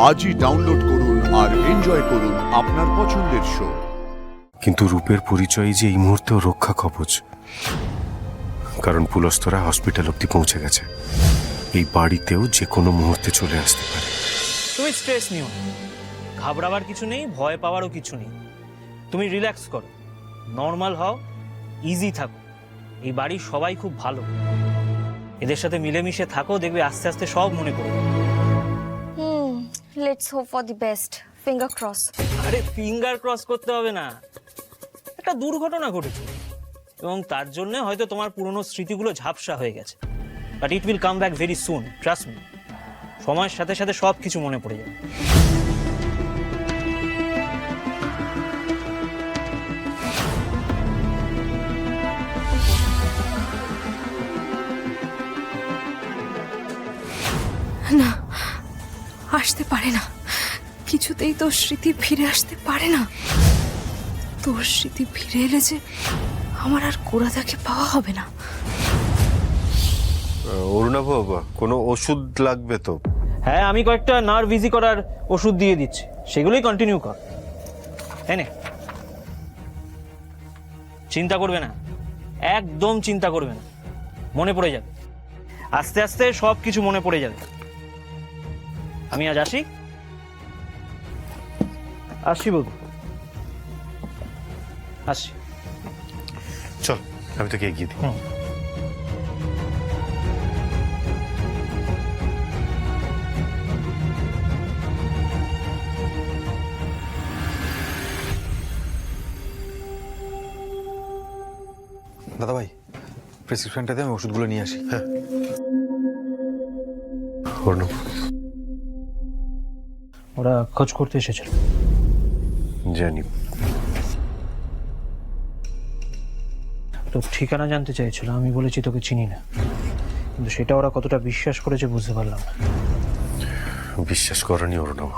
আজই ডাউনলোড করুন আর এনজয় করুন আপনার পছন্দের শো। কিন্তু রূপের পরিচয় যে এই মুহূর্তেও রক্ষা কবচ, কারণ পুলস্তরা হসপিটাল অব্দি পৌঁছে গেছে। এই বাড়িতেও যে কোনো মুহূর্তে চলে আসতে পারে। তুমি স্ট্রেস নিও না, ঘাবড়াবার কিছু নেই, ভয় পাওয়ারও কিছু নেই। তুমি রিল্যাক্স করো, নর্মাল হও, ইজি থাকো। এই বাড়ির সবাই খুব ভালো, এদের সাথে মিলেমিশে থাকো, দেখবে আস্তে আস্তে সব মনে পড়ে যাবে। Let's hope for the best, finger cross. আরে ফিঙ্গার ক্রস করতে হবে না, একটা দুর্ঘটনা ঘটেছে এবং তার জন্য হয়তো তোমার পুরনো স্মৃতিগুলো ঝাপসা হয়ে গেছে, but it will come back very soon, trust me. সময়ের সাথে সাথে সব কিছু মনে পড়ে যাবে। না, আসতে পারে না, কিছুতেই তোর স্মৃতি ফিরে আসতে পারে না। তোর স্মৃতি ফিরে এলে যে আমার আর গোরাদাকে পাওয়া হবে না। অরুণাভ, কোনো ওষুধ লাগবে তো? হ্যাঁ, আমি কয়েকটা নার্ভ ইজি করার ওষুধ দিয়ে দিচ্ছি, সেগুলোই কন্টিনিউ কর। হ্যাঁ, চিন্তা করবে না, একদম চিন্তা করবে না, মনে পড়ে যাবে, আস্তে আস্তে সব কিছু মনে পড়ে যাবে। আমি আজ আসি বাবু, আসি। চল, আমি তোকে এগিয়ে দিই। দাদা ভাই, প্রেসক্রিপশনটা দিয়ে আমি ওষুধগুলো নিয়ে আসি। হ্যাঁ, অরুণাভ, ওরা খোঁজ করতে এসেছিল। জানি। তো ঠিকানা জানতে চাইছিল, আমি বলেছি তোকে চিনি না, কিন্তু সেটা ওরা কতটা বিশ্বাস করেছে বুঝতে পারলাম না। বিশ্বাস করেনি অরুণাভ,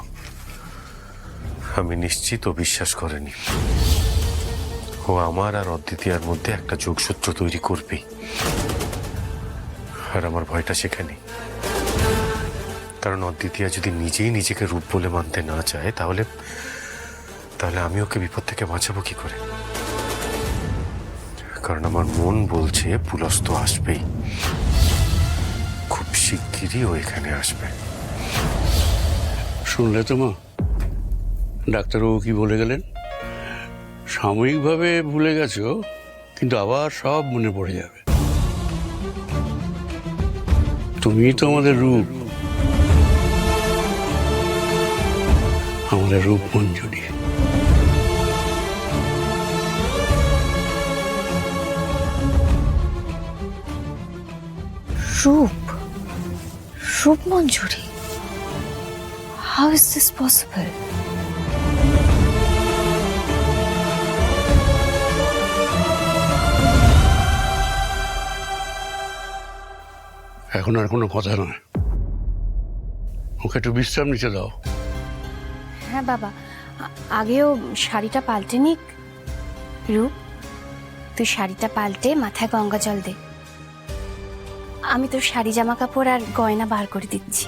আমি নিশ্চিত ও বিশ্বাস করেনি। ও আমার আর অদ্বিতীয়ার মধ্যে একটা যোগসূত্র তৈরি করবেই, আর আমার ভয়টা সেখানে। কারণ অদ্বিতীয়া যদি নিজেই নিজেকে রূপ বলে মানতে না চায়, তাহলে আমি ওকে বিপদ থেকে বাঁচাবো কি করে? কারণ আমার মন বলছে পুলস্ত আসবেই, খুব শিগগিরই ও এখানে আসবে। শুনলে তো মা, ডাক্তারবাবু কি বলে গেলেন? সাময়িকভাবে ভুলে গেছো, কিন্তু আবার সব মনে পড়ে যাবে। তুমিই তো আমাদের রূপ, আমাদের রূপ মঞ্জুরি। রূপ মঞ্জুরি, হাউ ইজ দিস পসিবল? এখন আর কোনো কথা নয়, ওকে একটু বিশ্রাম নিতে দাও। হ্যাঁ বাবা, আগেও শাড়িটা পাল্টে নিক। রূপ, তুই শাড়িটা পাল্টে মাথায় গঙ্গা জল দে, আমি তোর শাড়ি জামা কাপড় আর গয়না বার করে দিচ্ছি।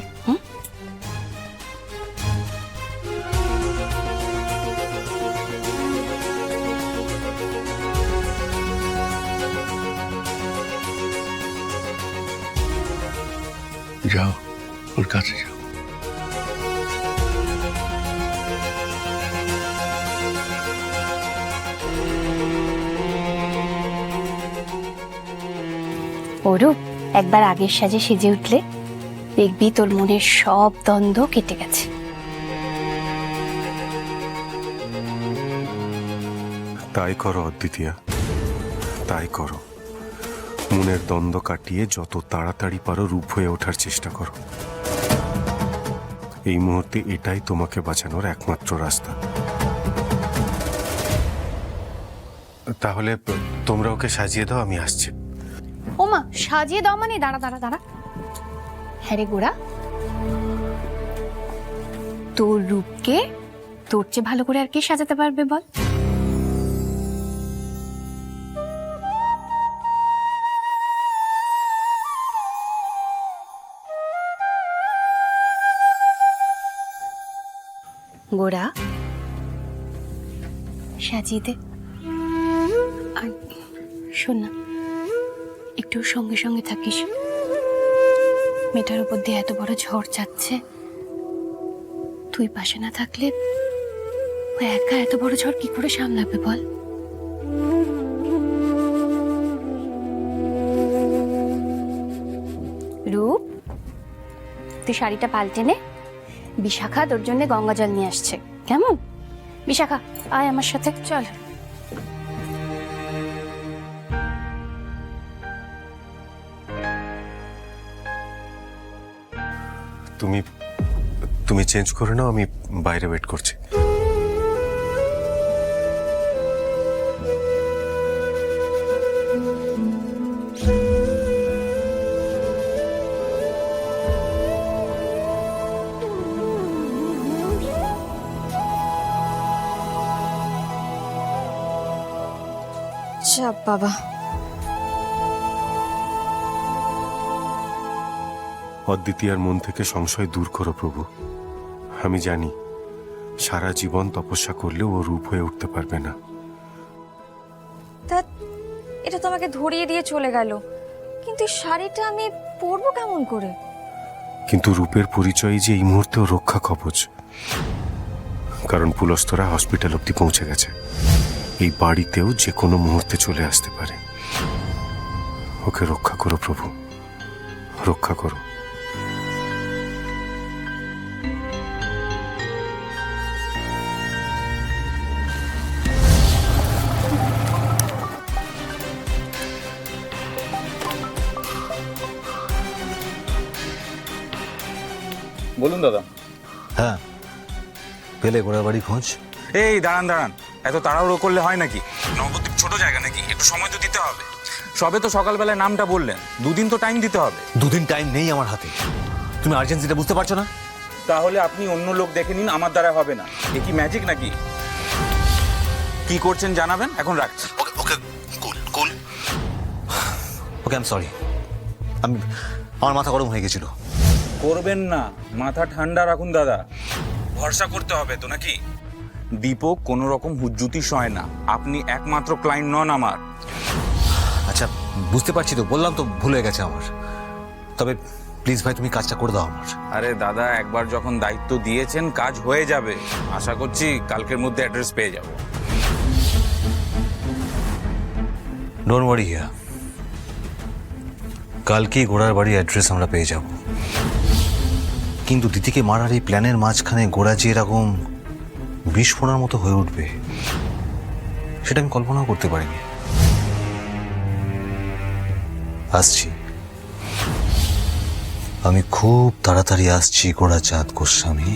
যাও, ওর কাছে যাও। অরূপ, একবার আগের সাজে সেজে উঠলে দেখবি তোর মনের সব দ্বন্দ্ব কেটে গেছে। তাই করো অদ্বিতীয়া, তাই করো। মনের দ্বন্দ্ব কাটিয়ে যত তাড়াতাড়ি পারো রূপ হয়ে ওঠার চেষ্টা করো। এই মুহূর্তে এটাই তোমাকে বাঁচানোর একমাত্র রাস্তা। তাহলে তোমরা ওকে সাজিয়ে দাও, আমি আসছি। ওমা, সাজিয়ে দাও মানে? দাঁড়া দাঁড়া দাঁড়া। হ্যাঁ রে গোরা, তোর রূপকে তোর চেয়ে ভালো করে আর কে সাজাতে পারবে বল? গোড়া সাজিয়ে দে। আর শোন না, একটু সঙ্গে সঙ্গে থাকিস। মেয়েটার উপর দিয়ে এত বড় ঝড় যাচ্ছে, তুই পাশে না থাকলে ও একা এত বড় ঝড় কি করে সামলাবে বল? রূপ, তুই শাড়িটা পাল্টে নে। বিশাখা তোর জন্য গঙ্গা জল নিয়ে আসছে, কেমন? বিশাখা, আয় আমার সাথে, চল। তুমি তুমি চেঞ্জ করে নাও, আমি বাইরে ওয়েট করছি। চাপ বাবা। অদ্বিতীয়ার মন থেকে সংশয় দূর করো প্রভু। আমি জানি সারা জীবন তপস্যা করলেও ও রূপ হয়ে উঠতে পারবে না। তা এটা তো আমাকে ধরিয়ে দিয়ে চলে গেল, কিন্তু এই শাড়িটা আমি পরবো কেমন করে? কিন্তু রূপের পরিচয় যে এই মুহূর্তেও রক্ষা কবচ, কারণ পুলস্তরা হসপিটাল অব্দি পৌঁছে গেছে। এই বাড়িতেও যে কোনো মুহূর্তে চলে আসতে পারে। ওকে রক্ষা করো প্রভু, রক্ষা করো। বলুন দাদা। হ্যাঁ, পেলে গোড়ার বাড়ি খোঁজ। এই দাঁড়ান দাঁড়ান, এত তাড়াহুড়ো করলে হয় নাকি? নবদ্বীপ ছোট জায়গা নাকি? একটু সময় তো দিতে হবে। সবে তো সকালবেলায় নামটা বললেন, দুদিন তো টাইম দিতে হবে। দুদিন টাইম নেই আমার হাতে। তুমি আর্জেন্সিটা বুঝতে পারছো না? তাহলে আপনি অন্য লোক দেখে নিন, আমার দ্বারা হবে না। এ কি ম্যাজিক নাকি? কি করছেন জানাবেন, এখন রাখছি। ওকে কুল। ওকে, আই এম সরি। আমার মাথা গরম হয়ে গেছিল। করবেন না, মাথা ঠান্ডা রাখুন দাদা। ভরসা করতে হবে তো নাকি? দীপক কোনো রকম হুজ্জুতি সয় না। আপনি একমাত্র ক্লায়েন্ট নন আমার। আচ্ছা, বুঝতে পারছি তো, বললাম তো ভুল হয়ে গেছে আমার। তবে প্লিজ ভাই, তুমি কাজটা করে দাও আমার। আরে দাদা, একবার যখন দায়িত্ব দিয়েছেন কাজ হয়ে যাবে। আশা করছি কালকের মধ্যে অ্যাড্রেস পেয়ে যাব। ডোন্ট ওয়ারি হিয়া, কালকেই গোড়ার বাড়ির অ্যাড্রেস আমরা পেয়ে যাব। কিন্তু দিদিকে মারার এই প্ল্যানের মাঝখানে গোড়া যে এরকম বিস্ফোরণের মতো হয়ে উঠবে, সেটা আমি কল্পনাও করতে পারিনি। আসছি, আমি খুব তাড়াতাড়ি আসছি গোড়াচাঁদ গোস্বামী।